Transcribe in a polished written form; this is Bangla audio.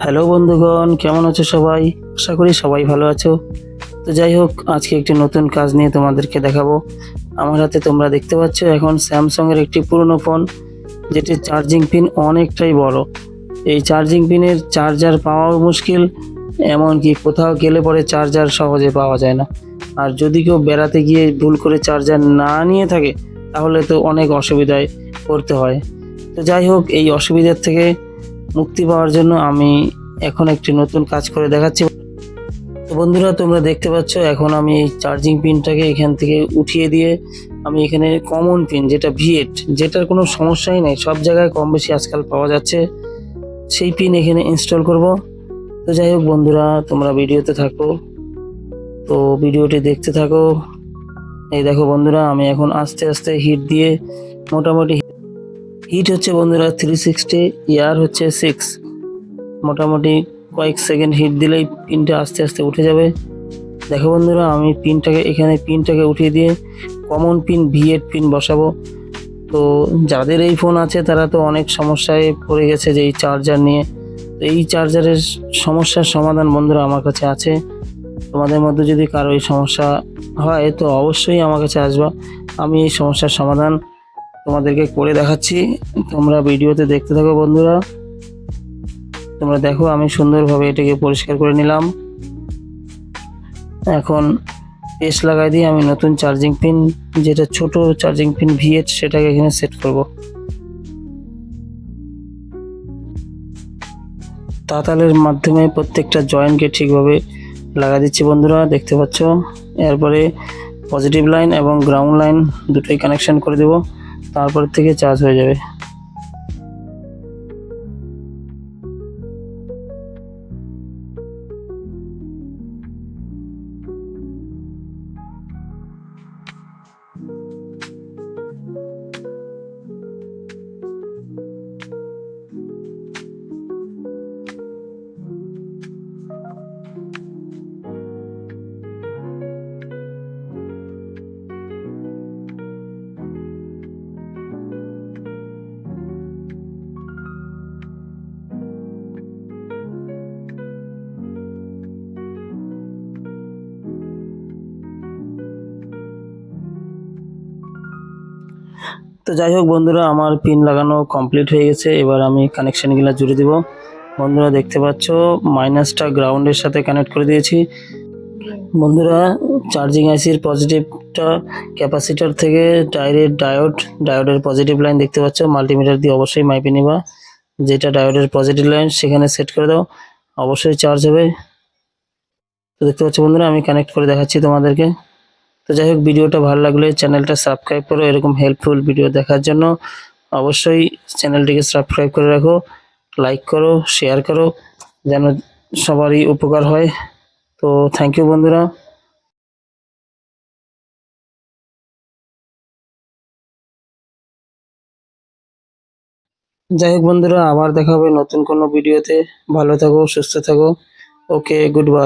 হ্যালো বন্ধুগণ, কেমন আছো সবাই? আশা করি সবাই ভালো আছো। তো যাই হোক, আজকে একটি নতুন কাজ নিয়ে তোমাদেরকে দেখাবো। আমার হাতে তোমরা দেখতে পাচ্ছ এখন স্যামসাংয়ের একটি পুরনো ফোন, যেটির চার্জিং পিন অনেকটাই বড়। এই চার্জিং পিনের চার্জার পাওয়াও মুশকিল, এমনকি কোথাও গেলে পরে চার্জার সহজে পাওয়া যায় না। আর যদি কেউ বেড়াতে গিয়ে ভুল করে চার্জার না নিয়ে থাকে, তাহলে তো অনেক অসুবিধায় পড়তে হয়। তো যাই হোক, এই অসুবিধার থেকে মুক্তি পাওয়ার জন্য আমি এখন একটি নতুন কাজ করে দেখাচ্ছি। তো বন্ধুরা, তোমরা দেখতে পাচ্ছ এখন আমি এই চার্জিং পিনটাকে এখান থেকে উঠিয়ে দিয়ে আমি এখানে কমন পিন, যেটা V8, যেটার কোনো সমস্যাই নেই, সব জায়গায় কম বেশি আজকাল পাওয়া যাচ্ছে, সেই পিন এখানে ইনস্টল করব। তো যাই হোক বন্ধুরা, তোমরা ভিডিওতে থাকো, তো ভিডিওটি দেখতে থাকো। এই দেখো বন্ধুরা, আমি এখন আস্তে আস্তে হিট দিয়ে, মোটামুটি হিট হচ্ছে বন্ধুরা 360, ইয়ার হচ্ছে 6, মোটামুটি কয়েক সেকেন্ড হিট দিলেই পিনটা আস্তে আস্তে উঠে যাবে। দেখো বন্ধুরা, আমি পিনটাকে উঠিয়ে দিয়ে কমন পিন V8 পিন বসাবো। তো যাদের এই ফোন আছে তারা তো অনেক সমস্যায় পড়ে গেছে যে এই চার্জার নিয়ে। তো এই চার্জারের সমস্যার সমাধান বন্ধুরা আমার কাছে আছে। তোমাদের মধ্যে যদি কারো এই সমস্যা হয় তো অবশ্যই আমার কাছে আসবা, আমি এই সমস্যার সমাধান তোমাদেরকে করে দেখাচ্ছি। তোমরা ভিডিওতে দেখতে থাকো বন্ধুরা। তোমরা দেখো, আমি সুন্দরভাবে এটাকে পরিষ্কার করে নিলাম। এখন পেস্ট লাগাই দিয়ে আমি নতুন চার্জিং পিন, যেটা ছোট চার্জিং পিন V8, সেটাকে এখানে সেট করব। তাতালের মাধ্যমে প্রত্যেকটা জয়েন্টকে ঠিকভাবে লাগা দিচ্ছি বন্ধুরা, দেখতে পাচ্ছ। এরপরে পজিটিভ লাইন এবং গ্রাউন্ড লাইন দুটোই কানেকশন করে দেব, তারপর থেকে চার্জ হয়ে যাবে। তো যাই হোক বন্ধুরা, আমার পিন লাগানো কমপ্লিট হয়ে গেছে। এবার আমি কানেকশানগুলো জুড়ে দিব। বন্ধুরা দেখতে পাচ্ছ, মাইনাসটা গ্রাউন্ডের সাথে কানেক্ট করে দিয়েছি। বন্ধুরা, চার্জিং আইসির পজিটিভটা ক্যাপাসিটার থেকে ডাইরেক্ট ডায়োডের পজিটিভ লাইন দেখতে পাচ্ছ, মাল্টিমিটার দিয়ে অবশ্যই মাইপে নিবা। যেটা ডায়োডের পজিটিভ লাইন সেখানে সেট করে দাও, অবশ্যই চার্জ হবে। তো দেখতে পাচ্ছ বন্ধুরা, আমি কানেক্ট করে দেখাচ্ছি তোমাদেরকে। তো যাই হোক, ভিডিওটা ভালো লাগলে চ্যানেলটা সাবস্ক্রাইব করো, এরকম হেল্পফুল ভিডিও দেখার জন্য অবশ্যই চ্যানেলটিকে সাবস্ক্রাইব করে রাখো, লাইক করো, শেয়ার করো, যেন সবারই উপকার হয়। তো থ্যাংক ইউ বন্ধুরা। যাই হোক বন্ধুরা, আবার দেখা হবে নতুন কোনো ভিডিওতে। ভালো থাকো, সুস্থ থাকো। ওকে, গুড বাই।